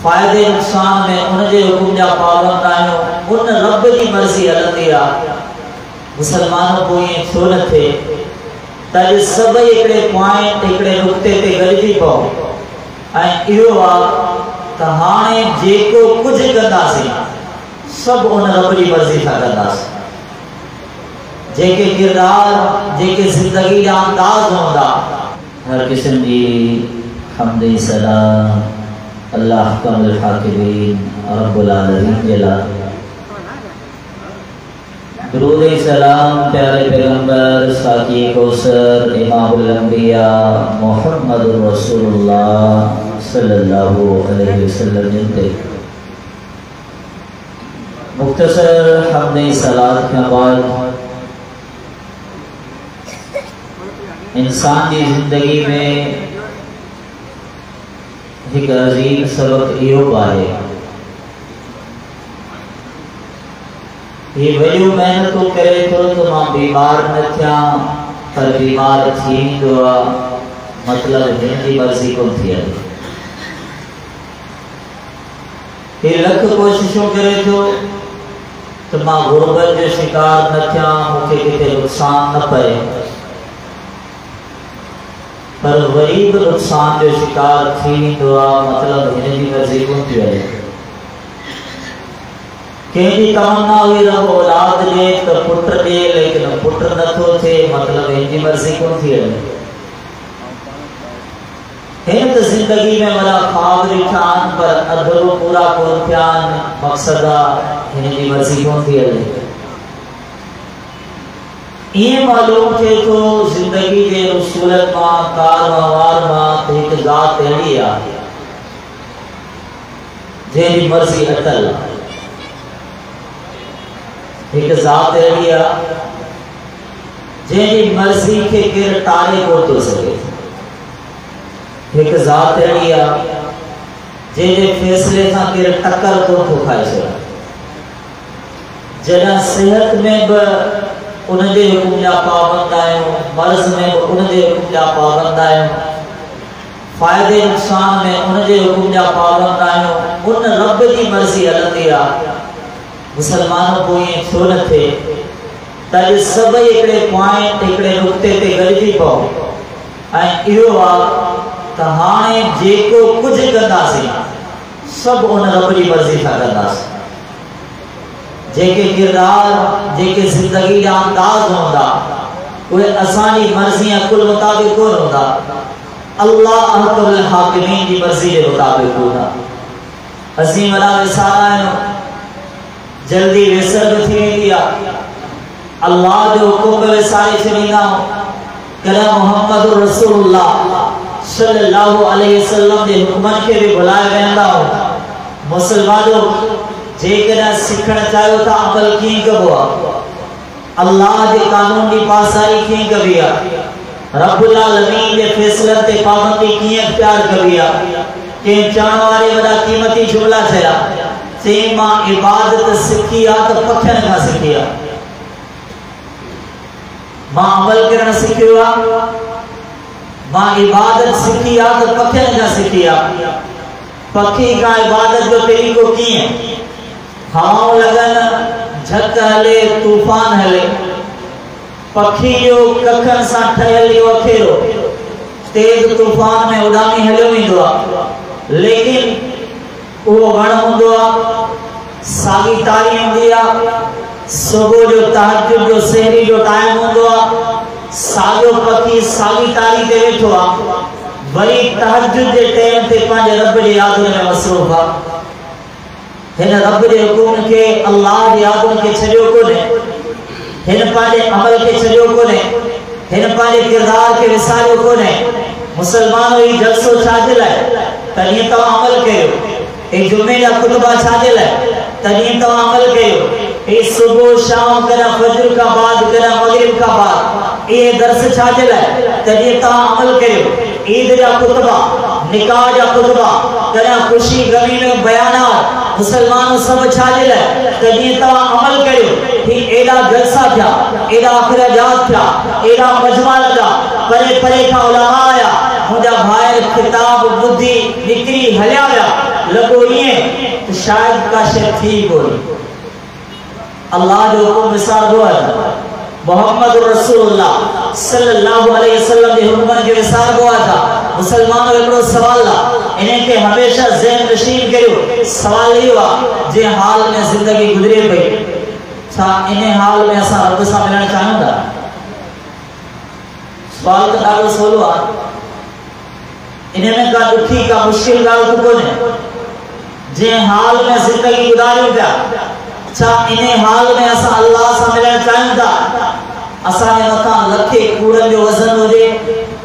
فائدے نقصان میں ان کے حکم جا پابند آیوں ان رب کی مرضی ہلندی آ مسلمانوں کو یہ چھو نہ تھے تاکہ سب ایکڑے پوائنٹ ایکڑے نقطے تے گلجی پاؤ ایو آ کہانے جے کو کچھ کرنا سی سب ان رب کی مرضی تھا کرنا سی جے کے کردار جے کے زندگی کا انداز ہوندہ ہر قسم کی حمد سلام اللہ حکم الحاکمین رب العالمین جلا درود سلام پیارے پیغمبر ساقی کوثر امام الانبیاء محمد رسول اللہ صلی اللہ علیہ وسلم جنتے مختصر حمد صلات کے بعد انسان کی زندگی میں ایک عظیم سبق یہ پائے یہ ویلیو محنت تو کرے تو ماں بیمار نہ تھیا پر بیمار تھی دعا مطلب ہندی مرضی کو تھی یہ لکھ کوششوں کرے تو ماں غربت جو شکار نہ تھیا مکھے کتے نقصان نہ پڑے پر غریب نقصان جو شکار تھی دعا مطلب ہندی مرضی کو تھی کہیں تمنا ہوئی رب اولاد لے تو پٹر دے لیکن پٹر نہ تو تھے مطلب ہندی مرضی کو تھی ہند زندگی میں مرا خواب رکھان پر ادھرو پورا کورتیان مقصدہ ہندی مرضی کو تھی یہ معلوم تھے تو زندگی کے رسولت ماں کار موار ماں ایک ذات تیڑی آ جیری مرضی اٹل ایک ذات تیڑی آ جیری مرضی کے گر تارے کو تو سکے ایک ذات تیڑی آ جیری فیصلے تھا گر ٹکر کو تو کھائے سکے جنا صحت میں انہیں دے حکم جا پابند آئیں مرض میں انہیں دے حکم جا پابند آئیں فائدے نقصان میں انہیں دے حکم جا پابند آئیں ان رب کی مرضی ہلندی آ مسلمانوں کو یہ چھو نہ تھے تاکہ سب ایکڑے پوائنٹ ایکڑے نقطے تے گلجی پاؤ ایو آ کہانے جے کو کچھ کرنا سی سب ان رب کی مرضی تھا کرنا سی جے کے کردار جے کے زندگی کا انداز ہوندہ کوئی آسانی مرضیاں کل مطابق کون ہوندہ اللہ حکم الحاکمین کی مرضی کے مطابق ہوندہ عظیم اللہ وسارہ ہے جلدی ویسر بھی تھی دیا اللہ جو حکم میں وسارے چلینا ہو کہ محمد رسول اللہ صلی اللہ علیہ وسلم دے حکمت کے بھی بلائے بہندہ ہو مسلمانوں جے کنا سکھن چاہو تھا عمل کیں کبھوا اللہ دے قانون دی پاساری کیں کبھیا رب العالمین دے فیصلت تے پابندی کیں اختیار کبھیا کہ چانوارے بڑا قیمتی جملہ چھیا سین ماں عبادت سکھیا تو پکھن کا سکھیا ماں عمل کرنا سکھیا ماں عبادت سکھیا تو پکھن کا سکھیا پکھی کا عبادت جو تیری کو کی ہے ہواؤں لگن جھک ہلے طوفان ہلے پکھیو ککھن سا ٹھہلی وکھیرو تیز طوفان میں اڑانی ہلو ہی دعا لیکن وہ گھڑوں دعا ساگی تاریم دیا صبح جو تحجد جو سہری جو ٹائم دعا ساگو پکھی ساگی تاری دے بیٹھوا بری تحجد دے ٹائم تے پانچ رب دے یادوں میں مصروفہ ہن رب دے حکم کے اللہ دے یادوں کے چھڑیوں کو نے ہن پانے عمل کے چھڑیوں کو نے ہن پانے کردار کے رسالوں کو نے مسلمانوں ہی جلسوں چھاجل ہے تنہیں تو عمل کرو ایک جمعہ یا خطبہ چھاجل ہے تنہیں تو عمل کرو ایک صبح شام کنا فجر کا بعد کنا مغرب کا بعد یہ درس چھاجل ہے تنہیں تو عمل کرو عید یا خطبہ نکاح یا خطبہ کنا خوشی غمی میں بیانات مسلمانوں سب چھاجل ہے تنہیں تو عمل کرو ہی ایڈا جلسہ تھا ایڈا اخراجات تھا ایڈا مجمع لگا پرے کا علماء آیا مجھا بھائر کتاب بدھی نکری ہلیا گیا لگو یہ تو شاید کا شے ٹھیک ہوئی اللہ جو حکم مثال ہوا تھا محمد رسول اللہ صلی اللہ علیہ وسلم کے حکم جو مثال ہوا تھا مسلمانوں ایکڑو سوال لا انہیں کہ ہمیشہ ذہن نشین کرو سوال یہ ہوا جے حال میں زندگی گزرے پئی چھا انہیں حال میں ایسا رب سے ملنا چاہوں گا سوال کا ڈاکو سولو آ انہیں میں کہا دکھی کا مشکل گال کو کون ہے جے حال میں زندگی گزاروں گا چھا انہیں حال میں ایسا اللہ سے ملنا چاہوں گا اسا نے مکان لکھے کوڑن جو وزن ہو دے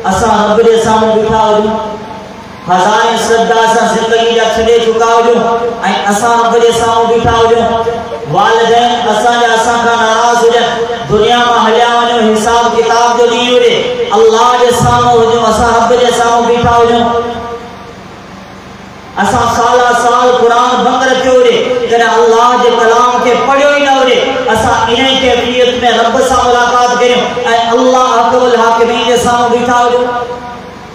اسا رب دے سامنے بٹھا ہو جو ہزاریں سردہ اسا زندگی جا چھڑے چکا ہو جو اسا رب دے سامنے بٹھا ہو جو والدین اسا جا اسا کا ناراض ہو جائے دنیا میں ہلیا ونو حساب کتاب جو نہیں ہو دے اللہ دے سامنے ہو جو اسا رب دے سامنے بٹھا ہو جو اسا سالہ سال قرآن بند رکھے ہو دے کہ اللہ دے کلام کے پڑھو ہی نہ ہو دے اسا انہیں کیفیت میں رب سے ملاقات کریں اے اللہ حکم الحاکمین کے سامنے بٹھا ہو جو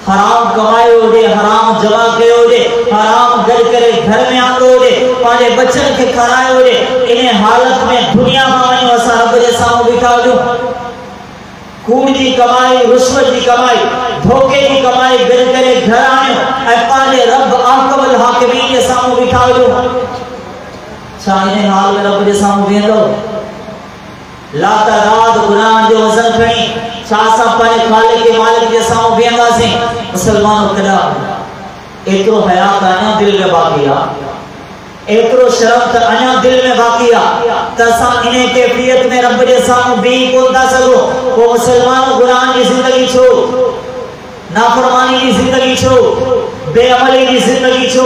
حرام کمائے ہو دے حرام جمع کے ہو دے حرام گھر کرے گھر میں آنگو ہو دے پانے بچن کے کرائے ہو دے انہیں حالت میں دنیا مانگو اسا رب دے سامنے بٹھا ہو جو کوڑ کی کمائی رشوت کی کمائی دھوکے کی کمائی گر کرے گھر آنے اے پانے رب حکم الحاکمین کے سامنے بٹھا ہو جو چاہینے حال میں رب دے سامنے بین دو لا تعداد گناہ جو وزن کھڑی چاہسا پانے خالق کے مالک کے سامنے بین دا سے مسلمانوں کدا ایترو حیات آنا دل میں باقیا ایترو شرمت آنا دل میں باقیا تسا انہیں کیفیت میں رب دے سامنے بھی کھولتا سکو وہ مسلمانوں گناہ کی زندگی چھو نافرمانی کی زندگی چھو بے عملی کی زندگی چھو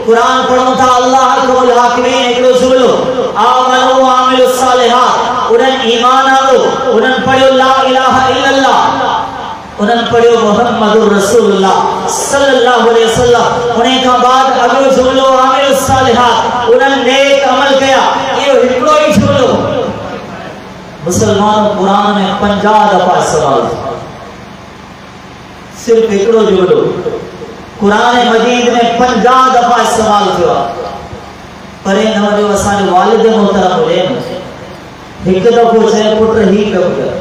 قرآن پڑھوں تھا اللہ حکم الحاکمین ایک رسولو آمنو وعملوا الصالحات انہاں ایمان آلو انہاں پڑھو لا الہ الا اللہ انہاں پڑھو محمد رسول اللہ صلی اللہ علیہ وسلم انہیں کا بعد اگر جملو عامل الصالحات انہاں نیک عمل کیا یہ ہکڑو ہی جملو مسلمانوں قرآن میں 50 دفعہ سوال صرف ہکڑو جملو قرآن مجید میں 50 دفعہ استعمال کیا پرے نوڑے وسان والد محترم لے ایک دفعہ چاہے پٹر ہی کب کر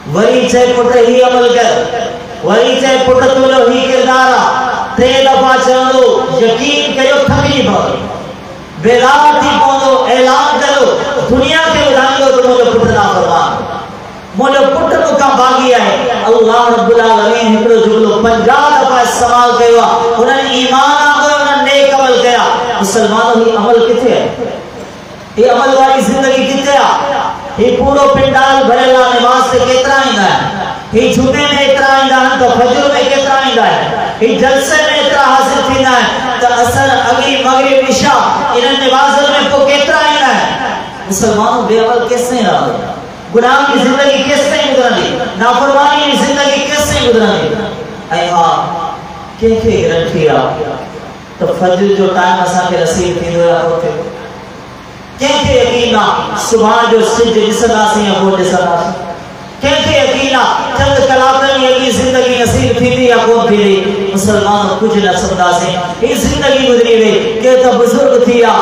وری چاہے پٹر ہی عمل کر وری چاہے پٹر تولو ہی کردارا 3 دفعہ چاہو یقین کرو تھکی بھر بیدار تھی پہنو اعلان کرو دنیا کے بدھان کو تو مجھے پٹر نہ فرمان مجھے پٹر کو کام باغی ہے اللہ رب العالمین ہکڑو جگلو 50 دفعہ استعمال کیا انہوں نے ایمان آگئے انہوں نے نیک عمل کیا مسلمانوں ہی عمل کتے ہیں یہ عمل والی زندگی کتے ہیں یہ پورو پنڈال بھرلا نماز سے کترا آئندہ ہے یہ جمعے میں اترا آئندہ ہے تو فجر میں کترا آئندہ ہے یہ جلسے میں اترا حاصل تھینا ہے تو اثر اگلی مغرب عشاء انہوں نماز میں کو کترا آئندہ ہے مسلمانوں بے عمل کس نے رہا ہے گناہ کی زندگی کس سے گزرانی نافرمانی کی زندگی کس سے گزرانی اے ہاں کہ گرنٹھی رہا تو فجر جو ٹائم اسا کے رسید تھی دو رہا ہوتے کہ یقینا صبح جو سجد جسد آسی یا وہ جسد آسی کہ یقینا چند کلاکن یقین زندگی نصیب تھی دی یا کون تھی دی مسلمانوں کچھ نصب آسی یہ زندگی گزری ہوئی کہ تو بزرگ تھی یا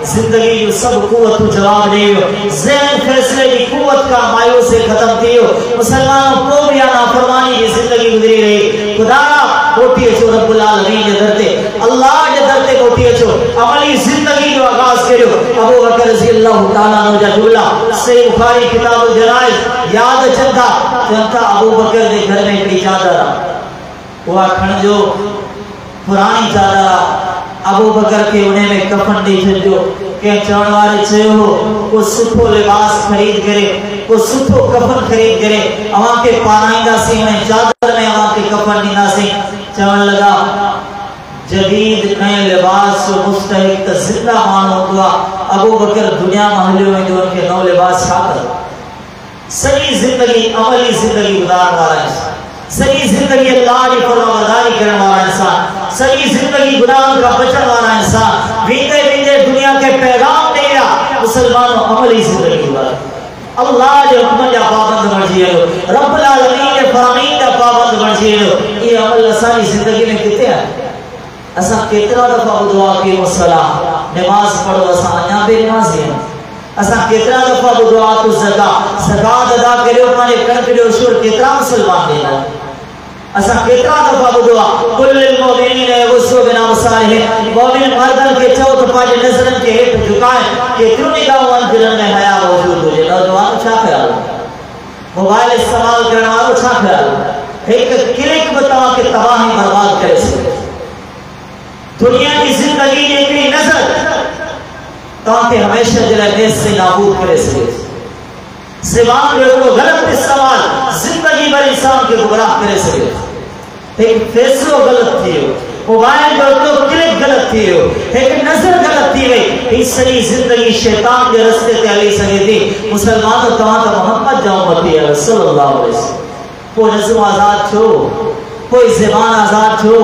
زندگی جو سب قوت تو جواب دے ہو ذہن فیصلے کی قوت کا مایو سے ختم تھی ہو مسلمانوں کو بھی نافرمانی کی زندگی گزری رہی خدایا کوٹی اچھو رب العالمین کے درتے اللہ کے درتے کوٹی اچھو عملی زندگی جو آغاز کرو ابو بکر رضی اللہ تعالیٰ نوجہ جملہ سے بخاری کتاب الجنائز یاد چندہ چندہ ابو بکر دے گھر میں ایک چادر وہ کھڑ جو پرانی چادر ابو بکر کے انہیں میں کفن دی چھجو کہ چونوارے چھے ہو کو سٹھو لباس خرید کرے کو سٹھو کفن خرید کرے اوان کے پانائندہ سی انہیں چادر میں اوان کے کفن دینا سی چون لگا جدید نئے لباس و مستحق زندہ مانو دعا ابو بکر دنیا محلیوں میں جو ان کے نو لباس شاکر صحیح زندگی عملی زندگی گزار والا انسان صحیح زندگی اللہ کی فرمانبرداری کرنے والا انسان صحیح زندگی گناہ کا بچن والا انسان ویندے ویندے دنیا کے پیغام دے گا مسلمانوں عملی زندگی گزار اللہ جو حکم یا پابند مرجی ہے رب العالمین کے فرامین کا پابند مرجی ہے یہ عمل لسانی زندگی میں کتے ہیں اسا کتنا دفعہ دعا کی مصلا نماز پڑھو اسا انا بے نمازی ہیں اسا کتنا دفعہ دعا تو زکات ادا کرو مانے کنک جو شور کتنا مسلمان دینا اسا کتنا دفعہ دعا کل المؤمنین یغضوا من ابصارهم مومن مردن کے چوتھ پانچ نظرن کے ہیٹھ جھکائیں کہ کیوں نگاہوں دلن میں حیا موجود ہو جائے نوجوان چھا خیال موبائل استعمال کرنے والوں چھا خیال ایک کلک بتاؤ کہ تباہی برباد کرے سے دنیا کی زندگی نے اتنی نظر تاکہ ہمیشہ جلدیس سے نابود کرے سے زبان جو کو غلط استعمال زندگی بھر انسان کے گمراہ کرے سے ایک فیصلو غلط تھی ہو موبائل جو تو کلک غلط تھی ہو ایک نظر غلط تھی گئی اس سری زندگی شیطان کے رستے تے علی سکے تھی مسلمانوں تمام محمد جاؤ متی ہے صلی اللہ علیہ وسلم کوئی نظم آزاد چھو کوئی زبان آزاد چھو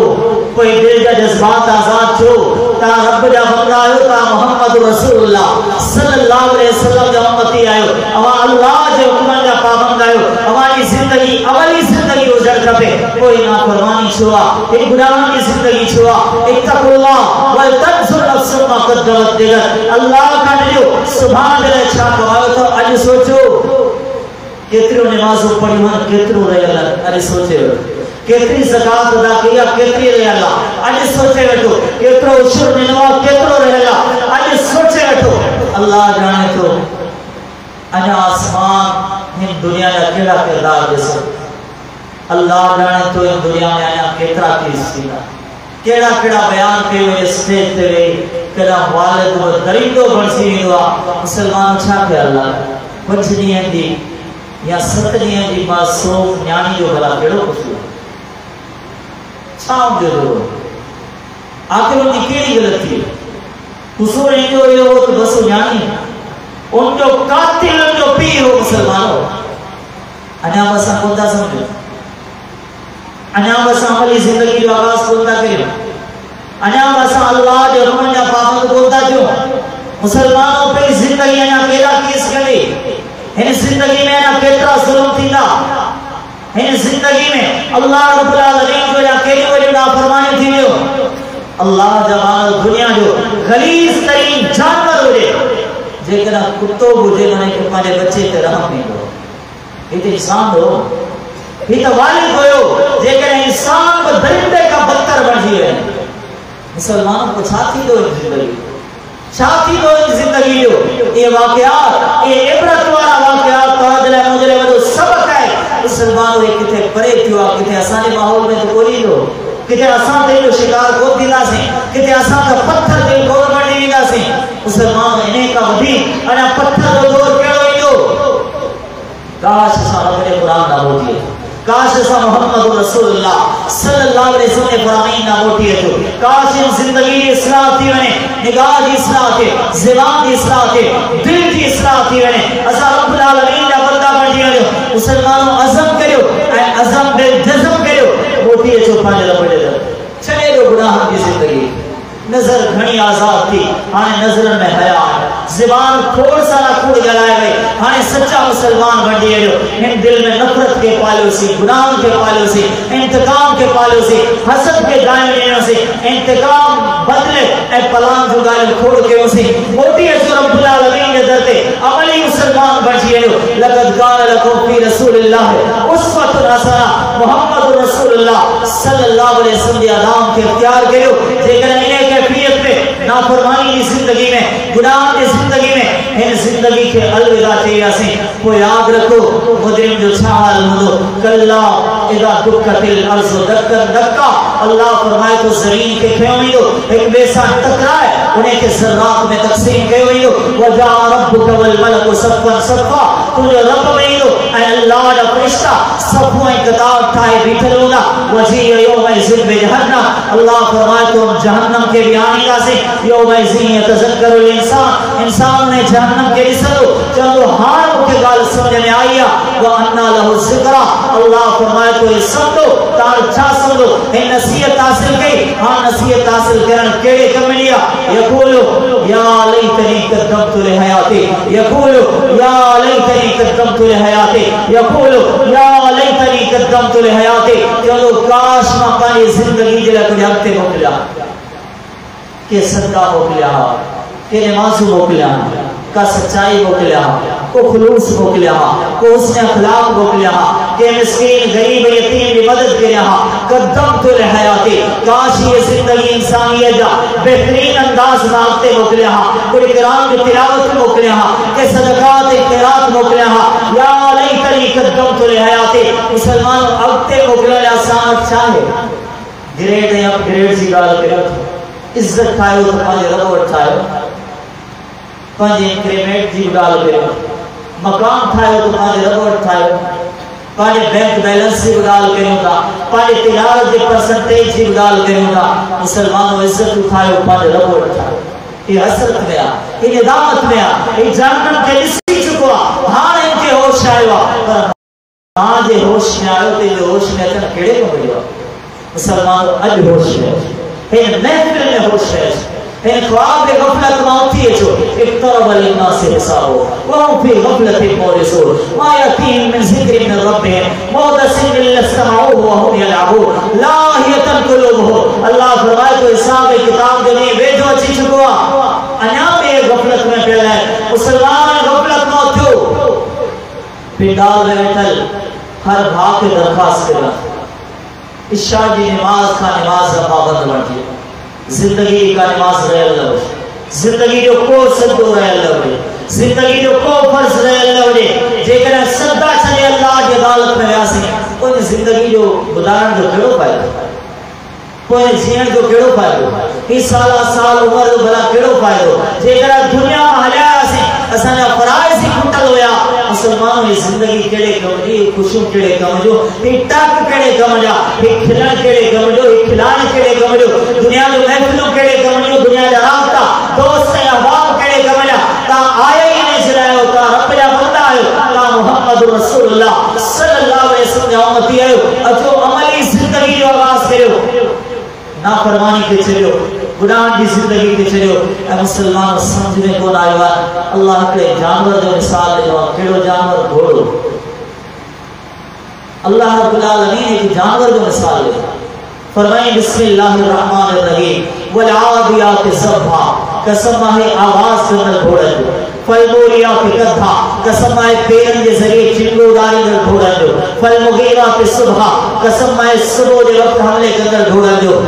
کوئی دل کا جذبات آزاد چھو تا رب جا بندہ آئو تا محمد رسول اللہ صلی اللہ علیہ وسلم جا امتی آئو اما اللہ جا حکمان جا پابند آئو ہماری زندگی اولی زندگی اجڑ کپے کوئی نافرمانی چھوا ایک گناہوں کی زندگی چھوا اتقوا اللہ والتنظر نفس ما قدمت دیگر اللہ کا نجو سبحان دل چھا کمائو تو اج سوچو کترو نمازوں پڑھی ہوں کترو رہے اللہ ارے سوچے ہو کتری زکات ادا کیا کتری رہے اللہ اج سوچے بیٹھو کترو عشر ننوا کترو رہے اللہ اج سوچے بیٹھو اللہ جانے تو اجا آسمان ہم دنیا کا کیڑا کردار دے سو اللہ جانے تو ہم دنیا میں آیا کترا چیز سینا کیڑا کیڑا بیان کے ہوئے اسٹیج تے ہوئے کیڑا والد و دریندو بڑسی ہوا مسلمان چھا کے اللہ بچنی ہیں دی یا ستنی ہیں دی معصوم نیانی جو بلا کیڑو کچھ چھاؤں جو دو آخر ان کی کیڑی غلطی ہے قصور ان جو یہ ہو تو بس نیانی ان جو قاتل ان جو پیر ہو مسلمانوں انہا بسا کونتا سمجھو انہا بسا عملی زندگی جو آغاز کونتا کرو انہا بسا اللہ جو رمن یا پابند کونتا جو مسلمانوں پہ زندگی انہا کیڑا کیس کرے ان زندگی میں انہا کترا ظلم تھی نا ان زندگی میں اللہ رب العالمین جو یا کیڑی وجہ نافرمانی تھی ہو اللہ جوان دنیا جو غلیظ ترین جانور ہو جائے جیکنا کتوں بجھے منے کہ پانے بچے تے رحم نہیں ہو یہ تو انسان ہو یہ تو والد ہو جیکنا انسان کو درندے کا بدتر بن جیے مسلمانوں کو چھاتی دو ان زندگی چھاتی دو ان زندگی جو یہ واقعات یہ عبرت والا واقعات تاجلہ مجلے ودو سبق ہے مسلمانوں ایک کتے پرے کیوں کتے آسانی ماحول میں تو کوئی دو کتے آسان دے جو شکار کو دینا سے کتے آسان کا پتھر دے کو بڑھنے دینا سے مسلمان انہیں کا ودین انہیں پتھر دو دور کیڑو ہی دو کاش اسا رب نے قرآن نہ ہوتی ہے کاش اسا محمد رسول اللہ صلی اللہ علیہ وسلم نے فرامین نہ ہوتی ہے تو کاش ان زندگی اصلاح تھی ونے نگاہ کی اصلاح تھی زبان کی اصلاح تھی دل کی اصلاح تھی ونے اسا رب العالمین کا بندہ بن دیا جو مسلمانوں عزم کرو عزم بے جزم کرو ہوتی ہے جو پانچ لپڑے در چلے جو گناہ کی زندگی نظر گھنی آزاد تھی آنے نظر میں حیاء زبان تھوڑ سارا کھوڑ گلائے گئے آنے سچا مسلمان بن دیئے جو ان دل میں نفرت کے پالو سی گناہ کے پالو سی انتقام کے پالو سی حسد کے دائم لینے سے انتقام بدلے اے پلان جو گائل کھوڑ کے اسی موٹی ہے جو رب العالمین کے درتے عملی مسلمان بن دیئے جو لقد قال لکم فی رسول اللہ اسوۃ حسنہ محمد رسول اللہ صلی اللہ علیہ وسلم دی ادام کے اختیار کرو لیکن انہیں کیفیت میں نافرمانی کی زندگی میں گناہ کی زندگی میں ان زندگی کے الوداع چاہیے سے کو یاد رکھو مجرم جو چھال مدو کلا اذا دکت الارض دکن دکا اللہ فرمائے تو زمین کے کھیوئی دو ایک بیسا ٹکرائے انہیں کے ذرات میں تقسیم کھیوئی دو وجا ربک والملک صفا صفا تجھے رب میں دو اے اللہ دا فرشتہ صفویں قطار اٹھائے بیٹھلوں گا وجی یوم ذل جہنم اللہ فرمائے تو جہنم کے بیانی کا سے یوم ذل یتذکر الانسان انسان نے جہنم کے رسلو چلو ہاروں کے گال سمجھ میں آئیا وَأَنَّا لَهُ الذِّكْرَى اللہ فرمائے تو یہ سمجھو تار چھا سمجھو ان نصیحت حاصل کی ہاں نصیحت حاصل کرن کیڑے کمنیا یقولو یا لیتنی قدمت لحیاتی یقولو یا لیتنی قدمت لحیاتی یقولو یا لیتنی قدمت لحیاتی چلو کاش مقالی زندگی جلے کچھ ہفتے مکلا کہ صدقہ موکلیا کہ نماز موکلیا کا سچائی موکلیا کو خلوص موکلیا کو حسن اخلاق موکلیا کہ مسکین غریب یتیم کی مدد کریا قدمت الحیاتی کاش یہ زندگی انسانیت جا بہترین انداز ناکتے موکلیا قرآن کرام کی تلاوت موکلیا کہ صدقات اختیارات موکلیا یا لیتنی قدمت الحیاتی مسلمان اگتے موکلیا آسان اچھا ہے گریڈ ہے اب گریڈ سی گال کرو عزت کھائے تو پانچ رب اٹھائے پانچ انکریمنٹ جی گال کرو مقام کھائے تو پانچ رب اٹھائے پانچ بینک بیلنس جی گال کرو گا پانچ تجارت جی پرسنٹیج جی گال کرو گا مسلمانوں عزت اٹھائے پانچ رب اٹھائے یہ حسرت میں آ یہ ندامت میں آ یہ جانن کے نسی چکوا ہاں ان کے ہوش آئے ہوا ہاں جے ہوش میں آئے ہوتے جو ہوش میں اچھا کھڑے کو ملے مسلمان اج ہوش ہے محفل میں ہوش ہے خواب غفلت موتی ہے جو اقترب للناس حسابو وهم في غفلة مورسون ما يأتيهم من ذكر من ربهم محدث إلا استمعوه وهم يلعبون لاهية قلوبهم اللہ فرمائے تو حساب کتاب دنیا ویجو اچھی چکوا انیا میں غفلت میں پھیلا ہے مسلمان غفلت موتیو پنڈال میں بیٹھل ہر بھاگ کے درخواست کرنا عشاء کی نماز کا نماز کا پابند بنتی ہے زندگی کا نماز رہے اللہ ہو زندگی جو کو صدو رہے اللہ ہو زندگی جو کو فرض رہے اللہ ہو جے کریں صدہ چلے اللہ کی عدالت میں ویاسی کوئی زندگی جو گزارن جو کیڑو پائے کوئی جیئن جو کیڑو پائے دو ہی سالہ سال عمر دو بلا کیڑو پائے دو جے کریں دنیا محلیا آسی اسانا فرائض ہی کھٹل ہویا مسلمانوں یہ زندگی کیڑے کم جی خوشوں کیڑے کم جو یہ ٹاک کیڑے کم جا یہ کھلان کیڑے کم جو یہ کھلان کیڑے کم جو دنیا جو محفلوں کیڑے کم جو دنیا جا رابطہ دوست احباب کیڑے کم جا تا آئے ہی نہیں چلائے ہوتا رب جا بندہ آئے تا محمد رسول اللہ صلی اللہ علیہ وسلم جا امتی آئے اچھو عملی زندگی جو آغاز کرے ہو نافرمانی کے چلو گناہ کی زندگی کے چلو اے مسلمان سمجھنے کو آئیوا اللہ کے جانور جو مثال دے جو کیڑو جانور گھوڑو اللہ رب العالمین ایک جانور جو مثال دے فرمائیں بسم اللہ الرحمن الرحیم والعادیات ضبحا قسم ہے آواز کرنا گھوڑا جو فالموریات قدھا قسم ہے پیرن کے ذریعے چنگو ڈالے کر گھوڑا جو فالمغیرات صبحا قسم ہے صبح دے وقت حملے کر گھوڑا جو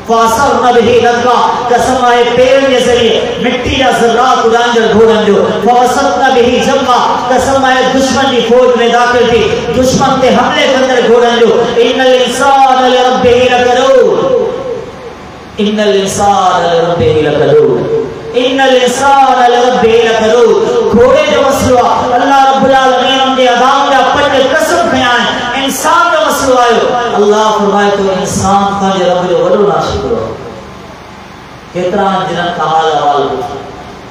فاصرنا به نقا قسم ہے پیرن کے ذریعے مٹی یا ذرات اڑان کر گھوڑا جو فوسطنا به جمع قسم ہے دشمن کی فوج میں داخل تھی دشمن کے حملے کر گھوڑا جو ان الانسان لربه لکنود ان الانسان لربه لکنود ان الانسان لربه لکنود گھوڑے جو مسئلہ اللہ رب العالمین ہم دے ادام دے اپنے قسم کھیائیں انسان جو مسئلہ آئے اللہ فرمائے تو انسان کا جو رب جو ولو ناشکر ہو کترا جنن کا حال حوال ہو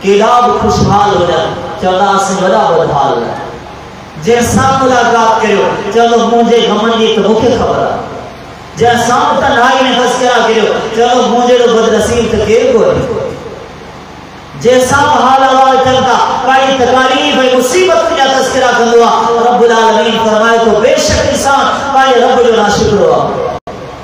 کلاب خوشحال ہو جائے چودہ سے بڑا بدحال ہے جیسا ملاقات کرو چلو مجھے گھمنڈی تو مکھے خبر ہے جیسا تنہائی میں تذکرہ کرو چلو مجھے تو بدنصیب تکیر کو ہے جیسا حال حوال چلتا کئی تکالیف ہے مصیبت میں تذکرہ کروا رب العالمین فرمائے تو بے شک انسان پائے رب جو ناشکر ہوا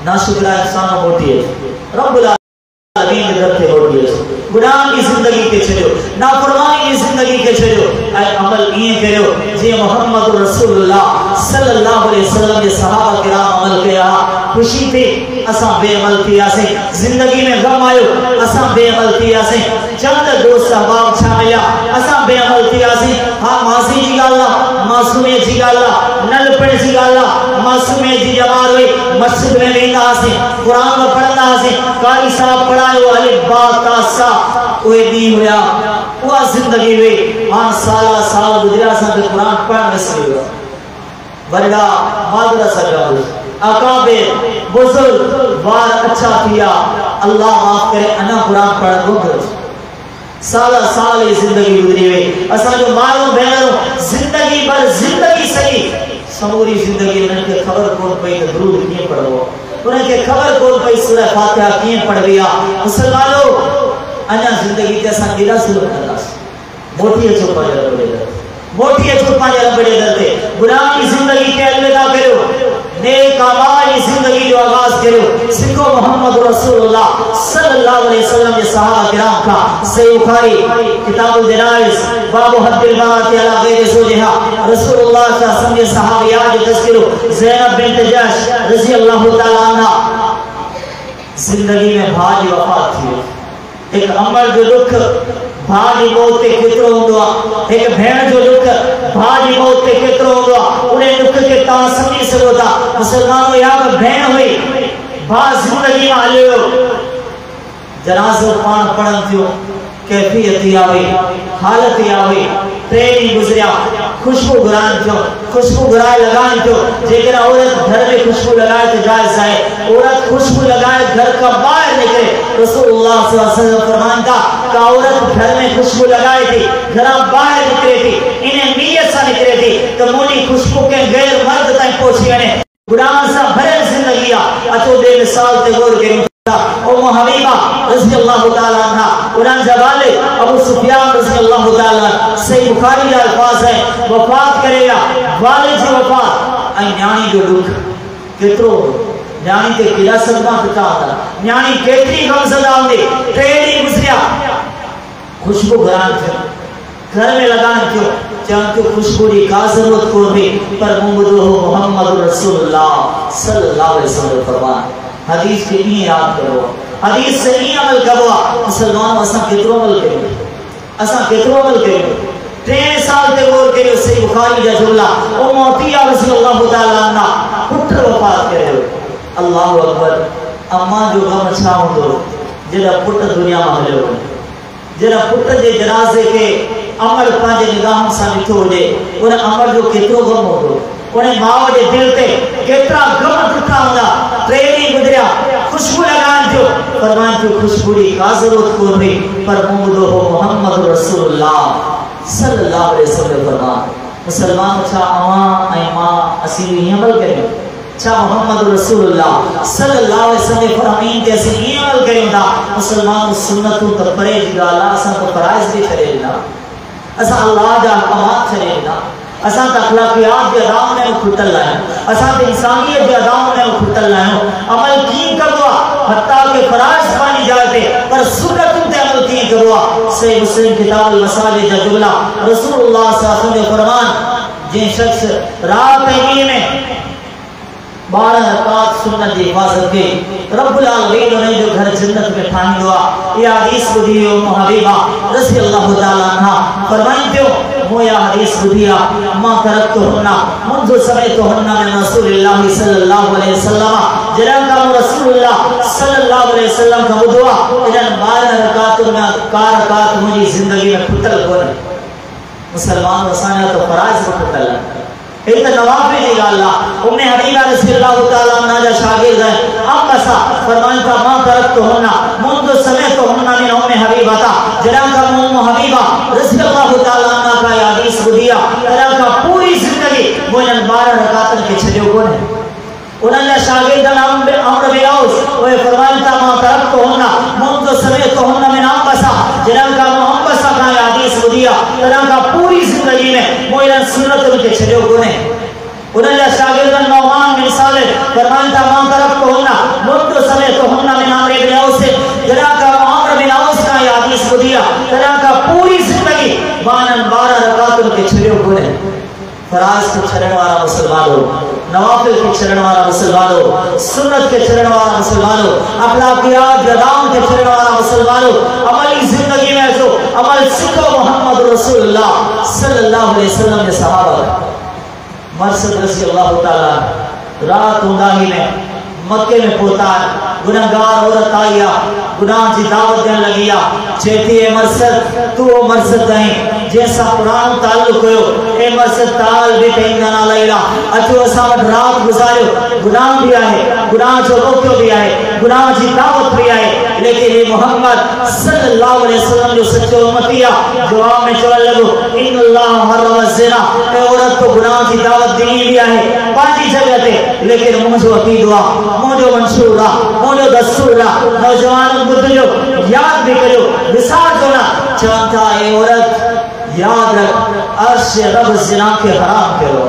ناشکرہ انسان موٹی ہے رب العالمین کے درتے موٹی ہے گناہ کی زندگی کے چھڑو نافرمانی کی زندگی کے چھڑو اے عمل یہ کرو جی محمد رسول اللہ صلی اللہ علیہ وسلم کے صحابہ کرام عمل کیا خوشی تھی اساں بے عمل تھی آسیں زندگی میں غم آئے اساں بے عمل تھی آسیں چند دوست احباب چھامیا اساں بے عمل تھی آسیں ہاں ماضی جی گالا معصومی جی گالا نل پڑ جی گالا معصومی جی جمار ہوئی مسجد میں بیندہ آسیں قرآن میں پڑھنا آسیں قاری صاحب پڑھائے ہو علی بات تاسا کوئی نہیں ہویا وہ زندگی ہوئی ہاں سالہ سال گزریا سا کہ قرآن پڑھنے سے ہویا ورگا مادرسہ جاؤ اکابر بزرگ وار اچھا کیا اللہ معاف کرے انا قرآن پڑھ کو کرو سالہ سال یہ زندگی گزری ہوئی اسا جو معلوم بہنوں زندگی بر زندگی صحیح سموری زندگی انہیں کے خبر کون پئی درود کیے پڑھو انہیں کے خبر کون پئی سورہ فاتحہ کیے پڑھ گیا مسلمانوں انہا زندگی جیسا گرا سلو کرنا موٹی ہے چھوپا جا رہے در موٹی ہے چھوپا جا رہے در گناہ کی زندگی کے الوداع کرو نیک اعمال کی زندگی جو آغاز کرو سکھو محمد رسول اللہ صلی اللہ علیہ وسلم کے صحابہ کرام کا صحیح بخاری کتاب الجنائز باب حد المرأة علی غیر زوجها رسول اللہ صلی اللہ علیہ وسلم کے صحابیات جو تذکرو زینب بنت جحش رضی اللہ تعالیٰ عنہ زندگی میں بھاجی وفات تھی ایک عمر جو لکھ بھاجی موت تے کترو ہوندوا ایک بھین جو لکھ بھاجی موت تے کترو ہوندوا انہیں لکھ کے تاں سمجھ سکو تھا مسلمانوں یہاں بھین ہوئی بھاج زندگی میں آلے ہو جنازہ پان پڑھن تھیو کیفیت ہی آوئی حالت ہی آوئی ٹریننگ گزریا خوشبو گران تھیو خوشبو گرائے لگائیں تھیو جیکن عورت گھر میں خوشبو لگائے تو جائز ہے عورت خوشبو لگائے گھر کا باہر نکلے رسول اللہ صلی اللہ علیہ وسلم فرمان تھا کہ عورت گھر میں خوشبو لگائے تھی گھر باہر نکلے تھی انہیں نیت سا نکلے تھی تو مولی خوشبو کے غیر مرد تائیں پہنچی گئے گناہ سا بھرے زندگیہ اچھو دے مثال تے غور کریں ام حبیبہ رضی اللہ تعالیٰ عنہ انہاں جوالے ابو سفیان رضی اللہ تعالیٰ صحیح بخاری کے الفاظ ہے وفات کرے گا والد سے وفات این نیانی جو لوگ کترو نیانی تے کلا صدمہ کتا آتا نیانی کتری غمزدہ ہوندے ٹریڈی گزریا خوشبو گران تھے گھر میں لگان کیوں چاہتے خوشبو دی کا ضرورت کو بھی پر محمد محمد رسول اللہ صلی اللہ علیہ وسلم فرمان حدیث کے لیے یاد کرو حدیث سے نہیں عمل کرو مسلمان اساں کترو عمل کرو اساں کترو عمل کرو 3 سال تے غور کرو صحیح بخاری کا جملہ او موتیہ رضی اللہ تعالیٰ عنہ پتر وفات کرو اللہ اکبر اما جو غم چھاؤں دو جڑا پتر دنیا میں ہلے ہو جڑا پتر دے جنازے کے عمل پانچے نگاہوں سا نتھو ہو جے انہیں عمل جو کترو غم ہو دو انہیں ماں دے دل تے کترا غم ٹھٹا ہوندا ٹریننگ گزریا خوشبو لگان جو فرمان جو خوشبو دی کا ضرورت کو بھی پر محمد رسول اللہ صلی اللہ علیہ وسلم فرمان مسلمان چھا اواں اے ماں اسی عمل کریں چھا محمد رسول اللہ صلی اللہ علیہ وسلم فرمین تے اسی عمل کریں دا مسلمان سنتوں تے پرہیز گالا اساں کو فرائض بھی کرے گا اساں اللہ دا احکامات کرے گا اساں اخلاقیات دے اداؤں میں کھٹل لائیں اساں انسانیت دے اداؤں میں کھٹل لائیں عمل کی کروا حتیٰ کہ فرائض بانی جاتے پر سنتوں تے عمل کی کروا صحیح مسلم کتاب المساجد کا جملہ رسول اللہ صلی اللہ علیہ وسلم فرمان جن شخص رات میں 12 رکعت سنت دی حفاظت کے رب العالمین نے جو گھر جنت میں ٹھانی ہوا یہ حدیث بدھی ام حبیبہ رضی اللہ تعالیٰ عنہ فرمائیں کیوں وہ یہ حدیث بدھیا ما ترکتہنہ منذ سمعتہنہ من رسول اللہ صلی اللہ علیہ وسلم جنہاں کا رسول اللہ صلی اللہ علیہ وسلم کا بدھوا جنہاں 12 رکعت میں رکعت مجھے زندگی میں پھٹل کھولے مسلمان رسانہ تو فرائض کو پھٹل ہے ایک نوافی دیگا اللہ ام حبیبہ رضی اللہ تعالیٰ عنہ جا شاگرد ہے اب بسا فرمائن کا ما ترکتہنہ منذ سمعتہنہ من ام حبیبہ تا جنہاں کا ام حبیبہ رضی اللہ تعالیٰ عنہ کا یہ حدیث بدھیا جنہاں کا پوری زندگی وہ انہاں 12 رکعتن کے چھلے کون ہے انہاں نے شاگردن عمر بن عوف وہ فرمائن کا ما ترکتہنہ منذ سمعتہنہ من ام بسا جنہاں کا ام بسا کا یہ حدیث بدھیا جنہاں کا پوری زندگی میں وہ انہاں سنت ان کے چھلے کون ہے انہوں نے شاگردن نعمان بن صالح فرمان تھا ما ترکتہنہ منذ سمعتہنہ من عمر بن عوف جنہاں کا عمر بن عوف کا یہ حدیث بدھیا جنہاں کا پوری زندگی 12 رکعت ان کے چھلے کون ہے فرائض کو چھڑن والا مسلمان ہو نوافل کے چھڑن والا مسلمان ہو سنت کے چھڑن والا مسلمان ہو اخلاقیات گدام کے چھڑن والا مسلمان ہو عملی زندگی میں جو عمل سکھو محمد رسول اللہ صلی اللہ علیہ وسلم کے صحابہ مرسد رضی اللہ تعالیٰ رات انداہی میں مکے میں پہنچا گناہگار عورت آیا گناہ کی دعوت دین لگیا چہتی اے مرسد تو مرسد نہیں جیسا قرآن تعلق ہوئے اے مرسد تعال بھی تینگنا لیلہ اچھو اسامت رات گزارے گناہ بھی آئے گناہ جو روکیو بھی آئے گناہ کی دعوت بھی آئے لیکن یہ محمد صلی اللہ علیہ وسلم جو سچے امتیہ جواب میں چول لگو ان اللہ حرم الزنا اے عورت تو گناہ کی دعوت دینی بھی آئے پانچی جگہ تے لیکن مجھو عقید ہوا مجھو منشور رہا مجھو دستور رہا نوجوان بدھ جو یاد بھی کرو بسار دونا چانتا اے عورت یاد رکھ عرش رب زنا کے حرام کرو